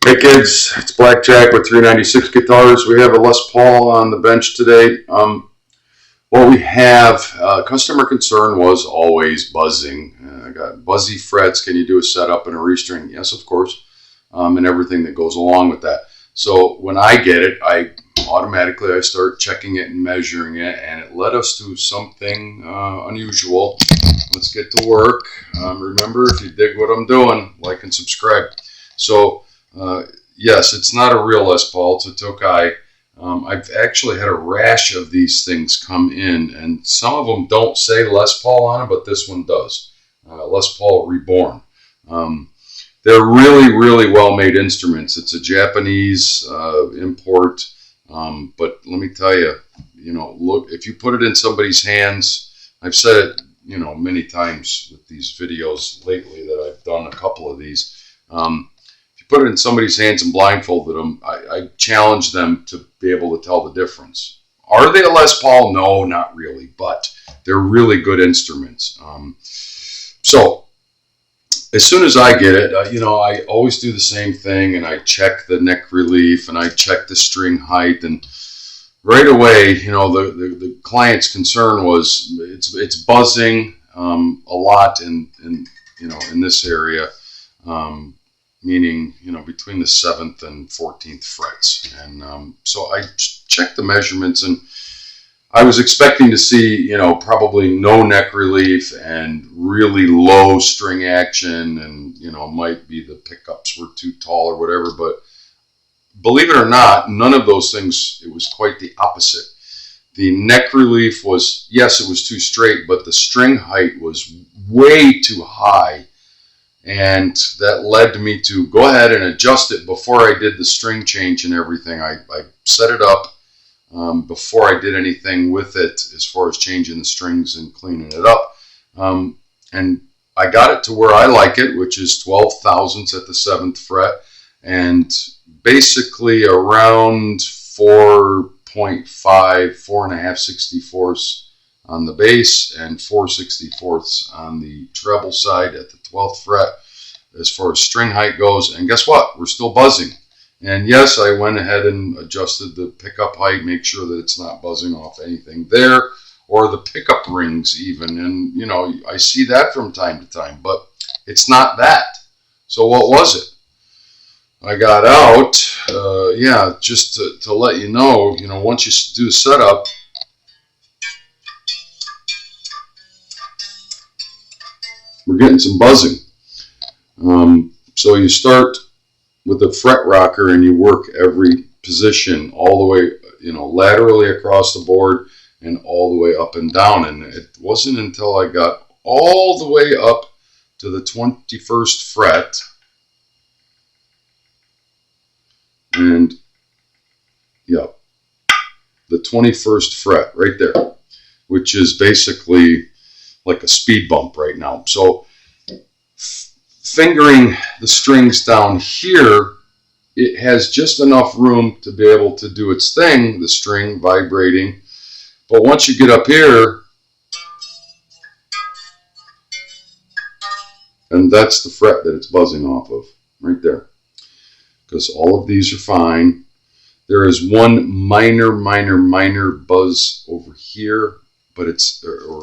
Hey kids, it's Blackjack with 396 guitars. We have a Les Paul on the bench today. What we have, customer concern was always buzzing. I got buzzy frets. Can you do a setup and a restring? Yes, of course, and everything that goes along with that. So when I get it, I automatically start checking it and measuring it, and it led us to something unusual. Let's get to work. Remember, if you dig what I'm doing, like and subscribe. So yes, it's not a real Les Paul, it's a Tokai. I've actually had a rash of these things come in, and some of them don't say Les Paul on them, but this one does. Les Paul Reborn. They're really, really well-made instruments. It's a Japanese import, but let me tell you, look, if you put it in somebody's hands, I've said it, many times with these videos lately that I've done a couple of these. Put it in somebody's hands and blindfolded them, I challenge them to be able to tell the difference. Are they a Les Paul? No, not really, but they're really good instruments. So as soon as I get it, I always do the same thing, and I check the neck relief and I check the string height, and right away, the client's concern was it's buzzing a lot in this area. Meaning, between the 7th and 14th frets. And so I checked the measurements, and I was expecting to see, probably no neck relief and really low string action, and, might be the pickups were too tall or whatever. But believe it or not, none of those things, it was quite the opposite. The neck relief was, yes, it was too straight, but the string height was way too high. And that led me to go ahead and adjust it before I did the string change and everything. I set it up before I did anything with it as far as changing the strings and cleaning it up. And I got it to where I like it, which is 12 thousandths at the 7th fret, and basically around 4.5, 4.5 64ths on the bass and 4 64ths on the treble side at the 12th fret as far as string height goes. And guess what? We're still buzzing. And yes, I went ahead and adjusted the pickup height, make sure that it's not buzzing off anything there, or the pickup rings even. And, I see that from time to time, but it's not that. So what was it? I got out, just to let you know, once you do the setup, we're getting some buzzing. So you start with the fret rocker and you work every position all the way, laterally across the board and all the way up and down. And it wasn't until I got all the way up to the 21st fret and, the 21st fret right there, which is basically like a speed bump right now. So fingering the strings down here, it has just enough room to be able to do its thing, the string vibrating. But once you get up here, and that's the fret that it's buzzing off of, right there. Because all of these are fine. There is one minor buzz over here, but it's or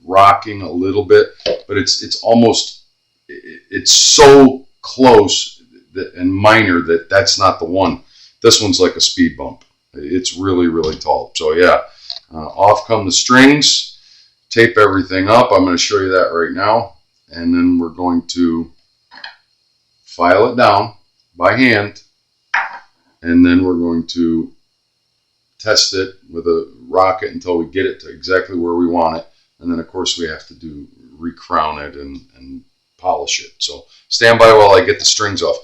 rocking a little bit, but it's almost, it's so close and minor that that's not the one. This one's like a speed bump. It's really, really tall. So yeah, off come the strings, tape everything up. I'm going to show you that right now, and then we're going to file it down by hand, and then we're going to test it with a rocket until we get it to exactly where we want it. And then, of course, we have to recrown it and polish it. So stand by while I get the strings off.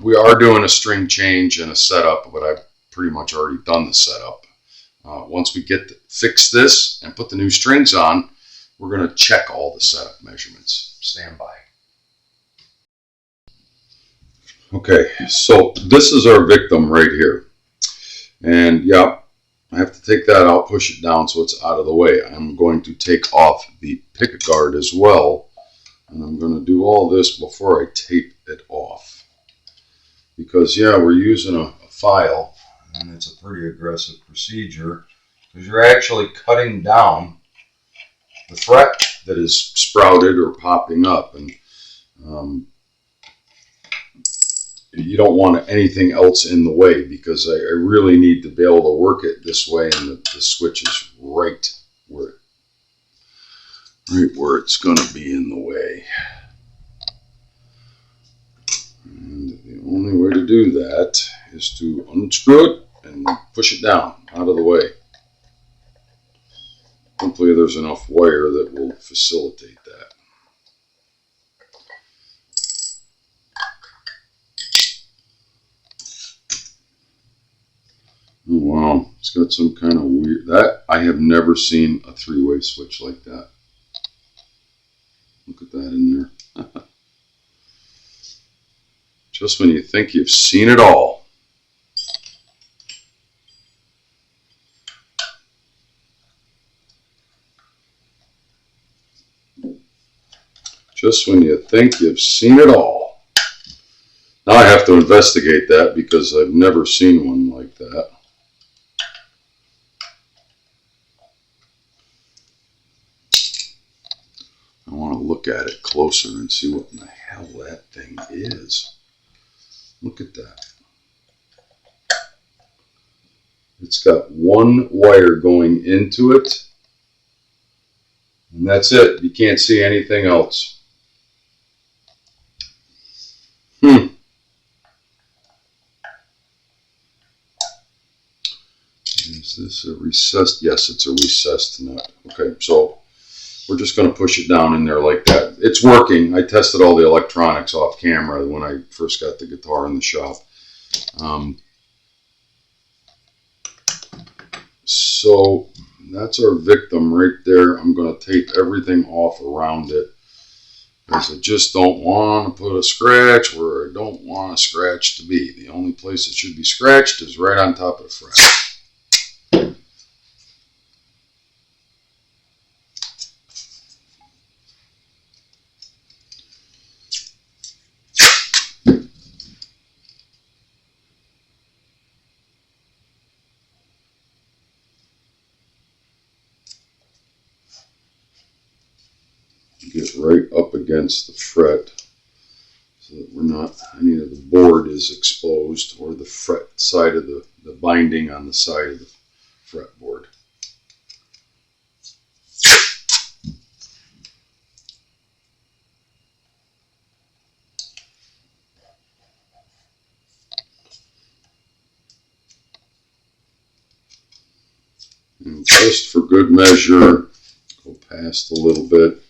We are doing a string change and a setup, but I've pretty much already done the setup. Once we fix this and put the new strings on, we're going to check all the setup measurements. Stand by. Okay, so this is our victim right here. And yeah, I have to take that out, push it down so it's out of the way. I'm going to take off the pick guard as well, and I'm going to do all this before I tape it off. because yeah, we're using a file, and it's a pretty aggressive procedure because you're actually cutting down the fret that is sprouted or popping up, and you don't want anything else in the way, because I really need to be able to work it this way, and the switch is right where it's going to be in the way. And the only way to do that is to unscrew it and push it down out of the way. Hopefully there's enough wire that will facilitate that. Oh wow, it's got some kind of weird, that I have never seen a three-way switch like that. Look at that in there. Just when you think you've seen it all. Just when you think you've seen it all. Now I have to investigate that because I've never seen one like that. I want to look at it closer and see what in the hell that thing is. Look at that. It's got one wire going into it, and that's it. You can't see anything else. Is this a recessed? Yes, it's a recessed nut. Okay, so we're just going to push it down in there like that. It's working. I tested all the electronics off camera when I first got the guitar in the shop. So that's our victim right there. I'm going to tape everything off around it, because I just don't want to put a scratch where I don't want a scratch to be. The only place it should be scratched is right on top of the fret. Get right up against the fret so that we're not, any of the board is exposed, or the fret side of the binding on the side of the fretboard. And just for good measure, go past a little bit.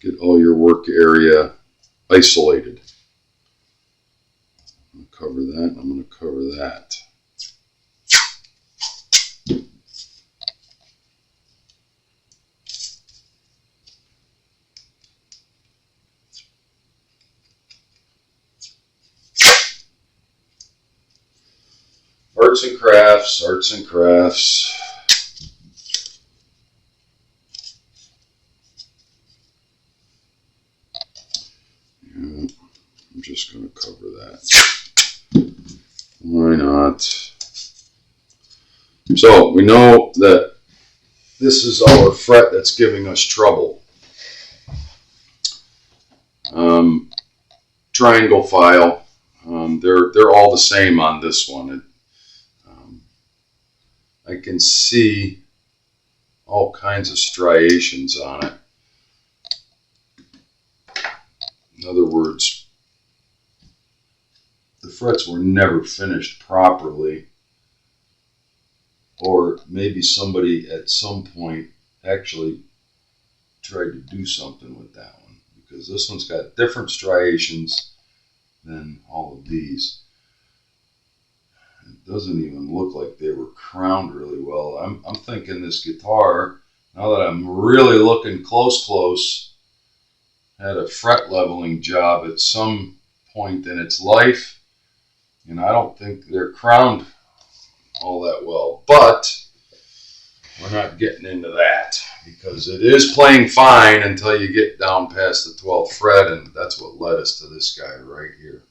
Get all your work area isolated. I'm going to cover that. I'm going to cover that. Arts and crafts, arts and crafts. I'm just going to cover that. Why not? So we know that this is our fret that's giving us trouble. Triangle file. They're all the same on this one. I can see all kinds of striations on it. In other words, the frets were never finished properly, or maybe somebody at some point actually tried to do something with that one, because this one's got different striations than all of these. It doesn't even look like they were crowned really well. I'm thinking this guitar, now that I'm really looking close, had a fret leveling job at some point in its life. And I don't think they're crowned all that well. But we're not getting into that, because it is playing fine until you get down past the 12th fret, and that's what led us to this guy right here.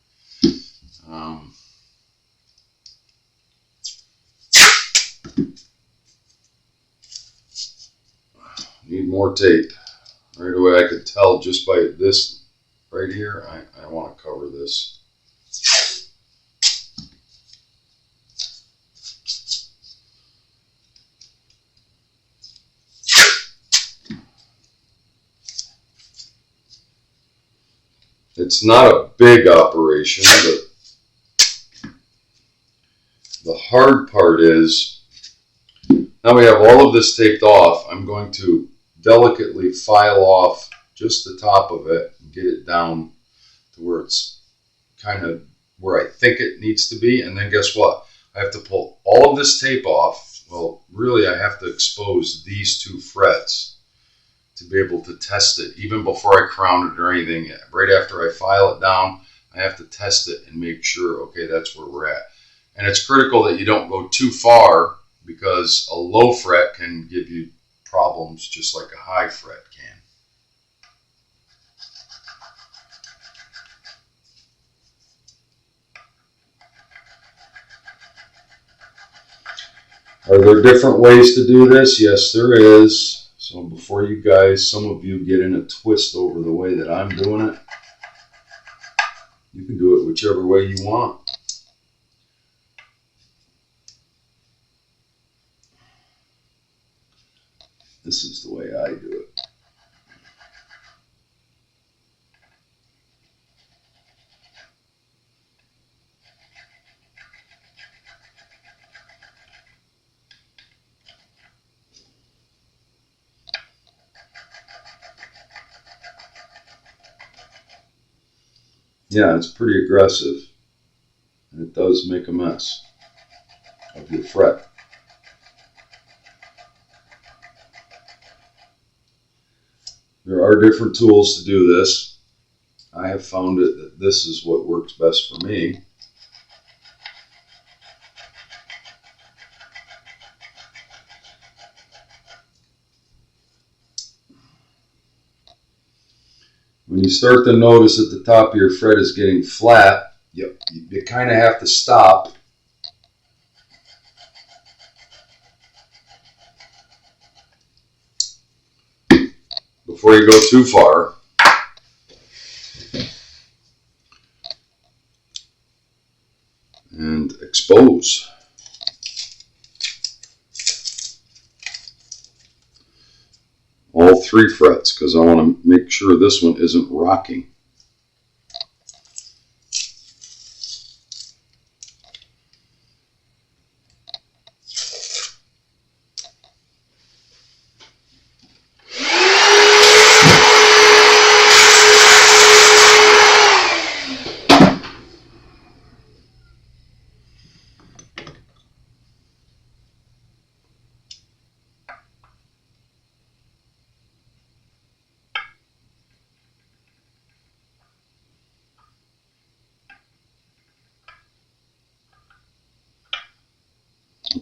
more tape. Right away I could tell just by this right here, I want to cover this. It's not a big operation, but the hard part is, now we have all of this taped off, I'm going to delicately file off just the top of it and get it down to where it's kind of where I think it needs to be. And then guess what? I have to pull all of this tape off. Well, really I have to expose these two frets to be able to test it, even before I crown it or anything. Right after I file it down, I have to test it and make sure, okay, that's where we're at. And it's critical that you don't go too far, because a low fret can give you problems just like a high fret can. Are there different ways to do this? Yes, there is. So before you guys, some of you get in a twist over the way that I'm doing it, you can do it whichever way you want. This is the way I do it. Yeah, it's pretty aggressive, and it does make a mess of your fret. There are different tools to do this. I have found it that this is what works best for me. When you start to notice that the top of your fret is getting flat, you kind of have to stop before you go too far. And expose. All three frets, because I want to make sure this one isn't rocking.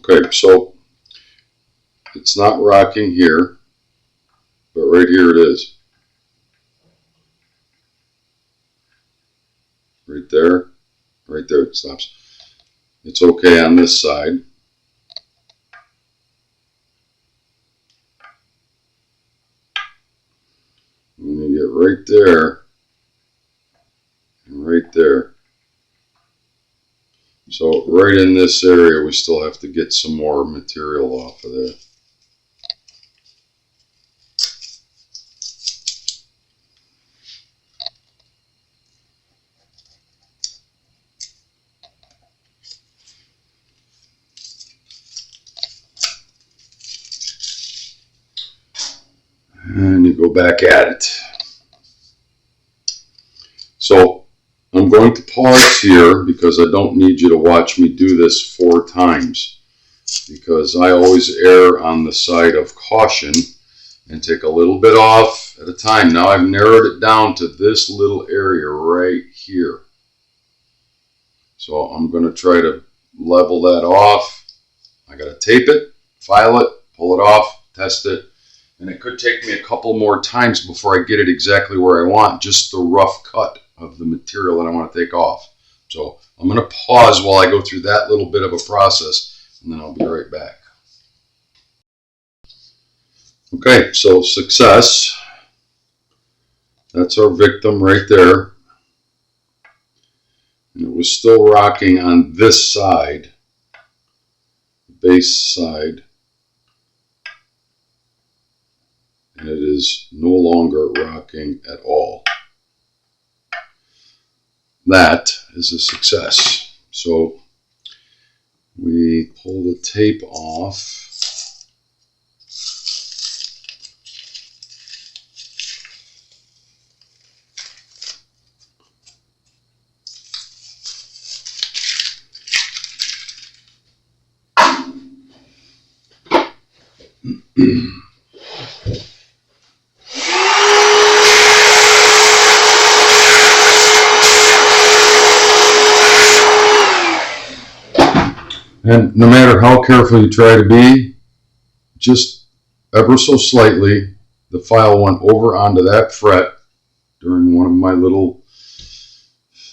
Okay, so it's not rocking here, but right here it is. Right there it stops. It's okay on this side. When you get right there and right there. So right in this area, we still have to get some more material off of there. And you go back at it. So I'm going to pause here because I don't need you to watch me do this 4 times, because I always err on the side of caution and take a little bit off at a time. Now I've narrowed it down to this little area right here. So I'm going to try to level that off. I got to tape it, file it, pull it off, test it, and it could take me a couple more times before I get it exactly where I want, just the rough cut of the material that I want to take off. So I'm going to pause while I go through that little bit of a process, and then I'll be right back. Okay, so success. That's our victim right there. And it was still rocking on this side, the base side. And it is no longer rocking at all. That is a success. So we pull the tape off. And no matter how careful you try to be, just ever so slightly, the file went over onto that fret during one of my little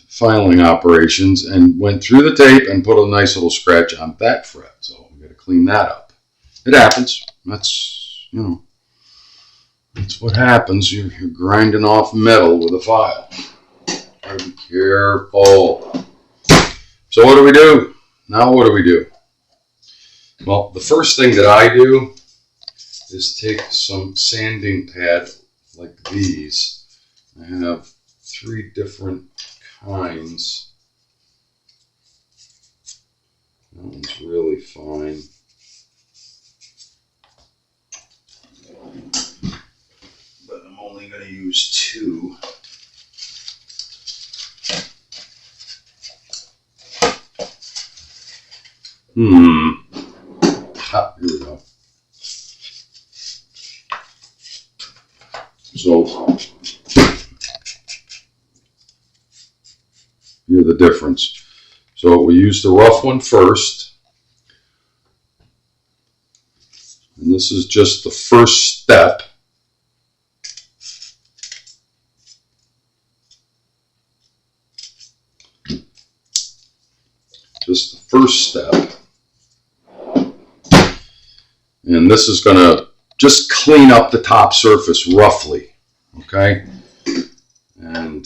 filing operations and went through the tape and put a nice little scratch on that fret. So we got to clean that up. It happens. That's, that's what happens. You're grinding off metal with a file. Gotta be careful. So what do we do? Now what do we do? Well, the first thing that I do is take some sanding pad like these. I have 3 different kinds. That one's really fine. But I'm only going to use 2. Ah, here we go. So, here's the difference. So we use the rough one first. And this is just the first step. Just the first step. And this is going to just clean up the top surface roughly, okay? And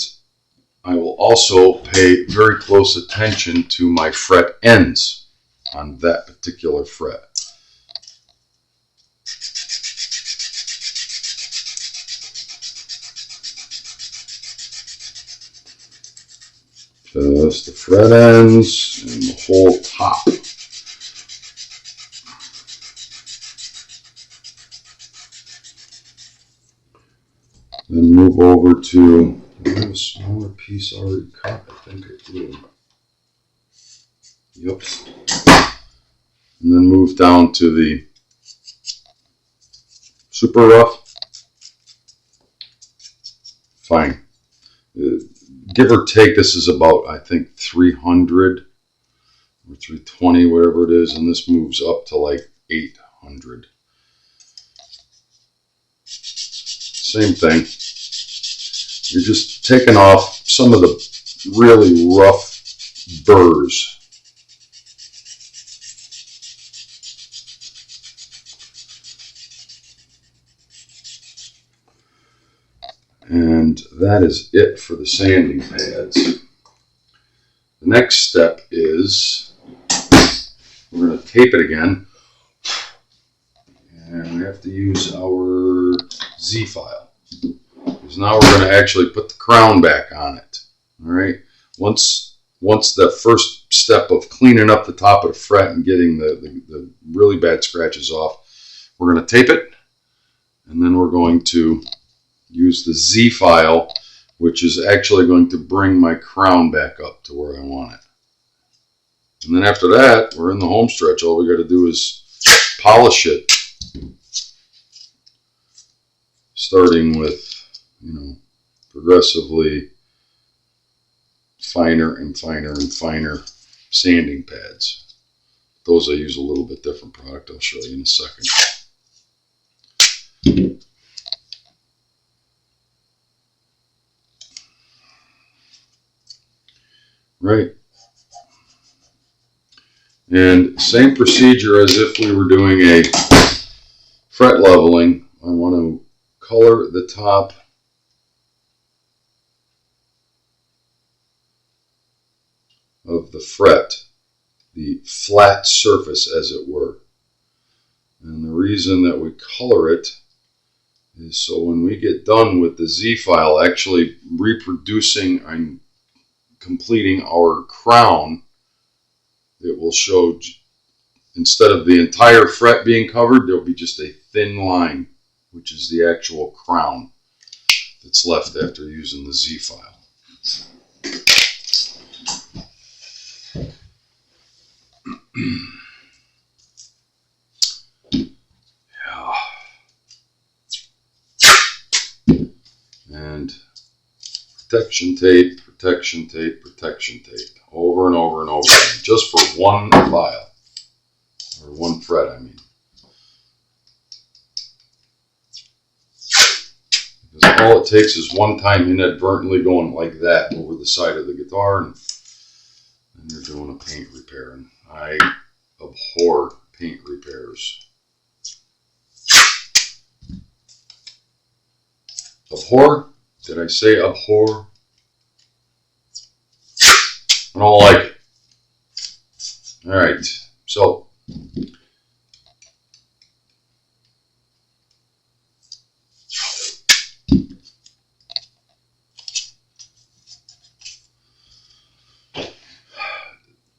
I will also pay very close attention to my fret ends on that particular fret. Just the fret ends and the whole top. Then move over to, I have a smaller piece already cut, I think I do. Yep. And then move down to the super rough. Fine. Give or take, this is about, I think, 300 or 320, whatever it is, and this moves up to like 800. Same thing. You're just taking off some of the really rough burrs. And that is it for the sanding pads. The next step is we're going to tape it again. And we have to use our Z file. Because now we're going to actually put the crown back on it. All right. Once the first step of cleaning up the top of the fret and getting the really bad scratches off, we're going to tape it. And then we're going to use the Z file, which is actually going to bring my crown back up to where I want it. And then after that, we're in the home stretch. All we got to do is polish it, starting with, progressively finer and finer and finer sanding pads. Those I use a little bit different product. I'll show you in a second. Right. And same procedure as if we were doing a fret leveling. I want to color the top of the fret, the flat surface as it were. And the reason that we color it is so when we get done with the Z file, actually reproducing and completing our crown, it will show, instead of the entire fret being covered, there'll be just a thin line, which is the actual crown that's left after using the Z file. And protection tape, protection tape, protection tape, over and over and over again, just for one file, or one fret, I mean. Because all it takes is one time inadvertently going like that over the side of the guitar, and you're doing a paint repair. And I abhor paint repairs. Abhor? Did I say abhor? I don't like it. Alright, so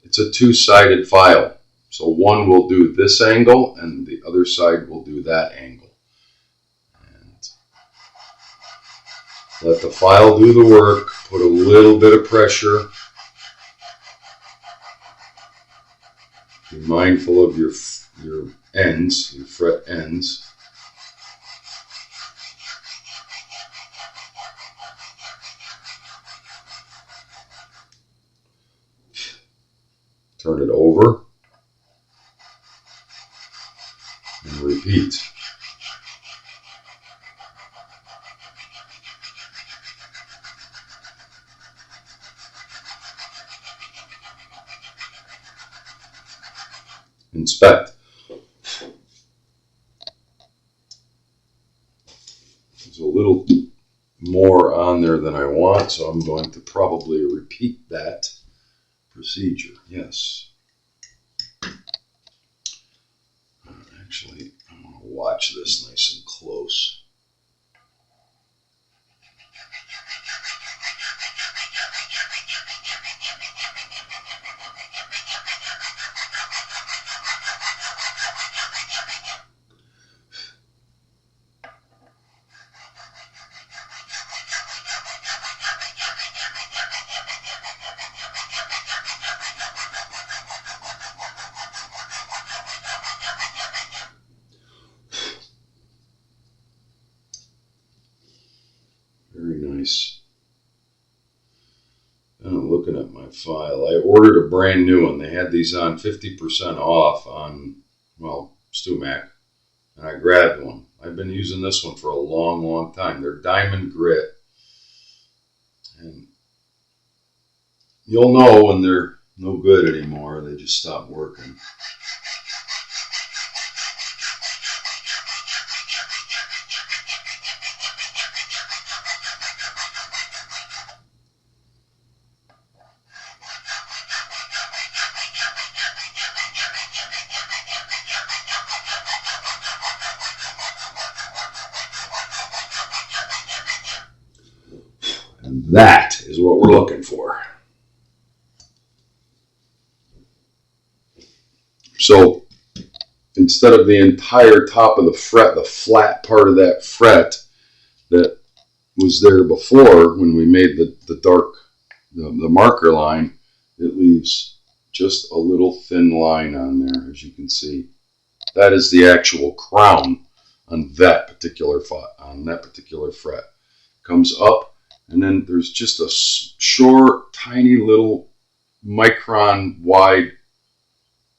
it's a two-sided file. So one will do this angle and the other side will do that angle. Let the file do the work, put a little bit of pressure. Be mindful of your ends, your fret ends. Turn it over and repeat. Inspect. There's a little more on there than I want, so I'm going to probably repeat that procedure. Yes. Actually, I want to watch this nice and close. Very nice. I'm looking at my file. I ordered a brand new one. They had these on 50% off on, well, StuMac, and I grabbed one. I've been using this one for a long, long time. They're diamond grit. And you'll know when they're no good anymore. They just stop working. And that is what we're looking for. So instead of the entire top of the fret, the flat part of that fret that was there before when we made the marker line, it leaves just a little thin line on there, as you can see. That is the actual crown on that particular fret. Comes up, and then there's just a short, tiny little micron wide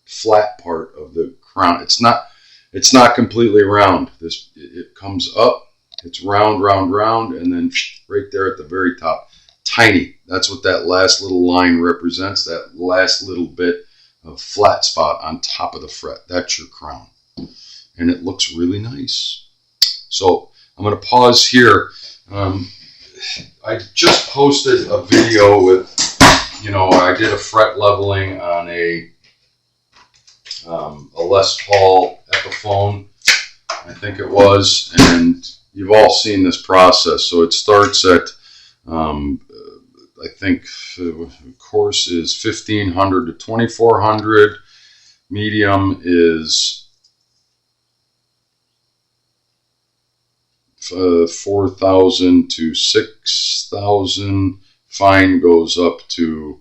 flat part of the crown. It's not completely round. It comes up, it's round, round, round, and then right there at the very top, tiny. That's what that last little line represents, that last little bit of flat spot on top of the fret. That's your crown. And it looks really nice. So I'm going to pause here. I just posted a video with, I did a fret leveling on a Les Paul Epiphone, I think it was, and you've all seen this process. So it starts at, I think the coarse is 1500 to 2400, medium is 4,000 to 6,000, fine goes up to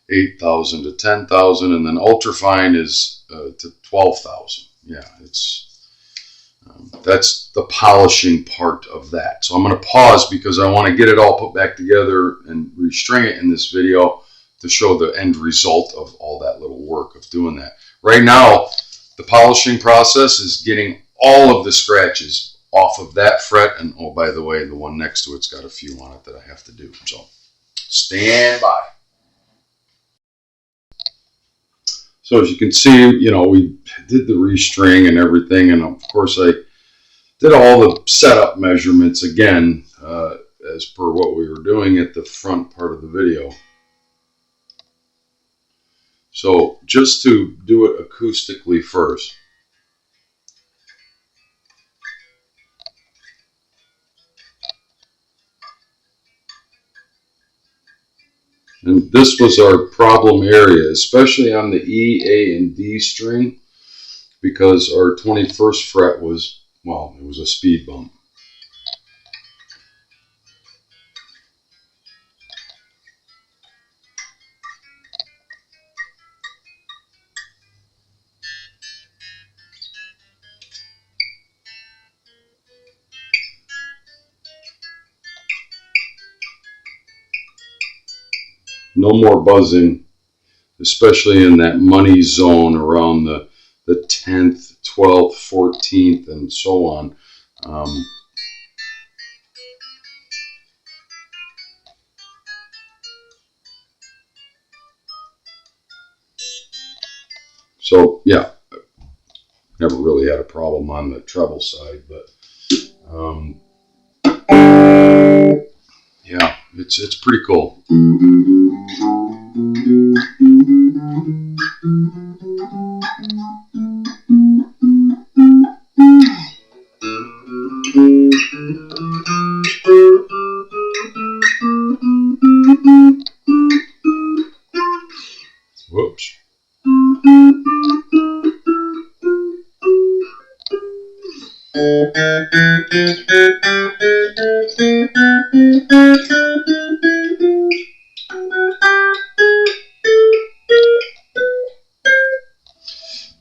8,000 to 10,000, and then ultra fine is to 12,000. Yeah, that's the polishing part of that. So I'm going to pause because I want to get it all put back together and restring it in this video to show the end result of all that little work of doing that. Right now, the polishing process is getting all of the scratches off of that fret, and oh, by the way, the one next to it's got a few on it that I have to do. So stand by. So as you can see, we did the restring and everything, and of course I did all the setup measurements again as per what we were doing at the front part of the video. So just to do it acoustically first. And this was our problem area, especially on the E, A, and D string, because our 21st fret was, well, it was a speed bump. No more buzzing, especially in that money zone around the 10th, 12th, 14th, and so on. So, yeah, never really had a problem on the treble side, but yeah, it's pretty cool. Whoops.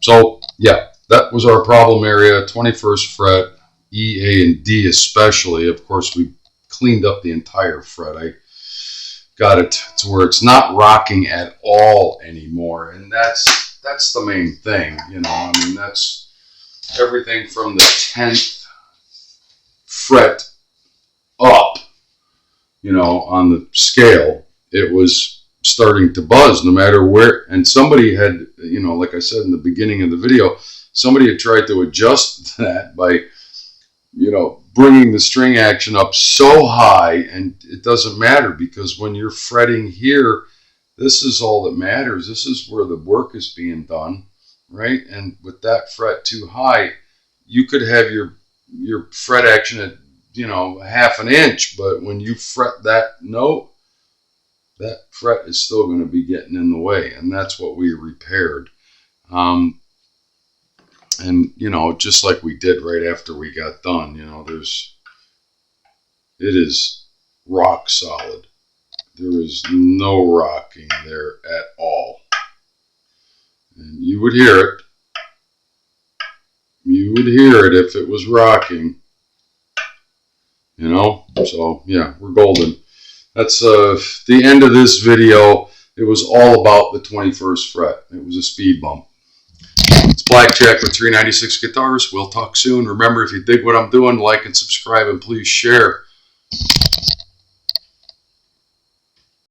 So, yeah, that was our problem area, 21st fret, E, A, and D especially. Of course, we cleaned up the entire fret. I got it to where it's not rocking at all anymore, and that's the main thing, I mean, that's everything from the 10th fret up, on the scale. It was starting to buzz no matter where, and somebody had, like I said in the beginning of the video, somebody had tried to adjust that by, bringing the string action up so high, and it doesn't matter, because when you're fretting here, this is all that matters. This is where the work is being done, right? And with that fret too high, you could have your fret action at, half an inch, but when you fret that note, that fret is still going to be getting in the way, and that's what we repaired. And, just like we did right after we got done, it is rock solid. There is no rocking there at all. And you would hear it. You would hear it if it was rocking. So, yeah, we're golden. That's the end of this video. It was all about the 21st fret. It was a speed bump. It's Blackjack with 396 Guitars. We'll talk soon. Remember, if you dig what I'm doing, like and subscribe, and please share.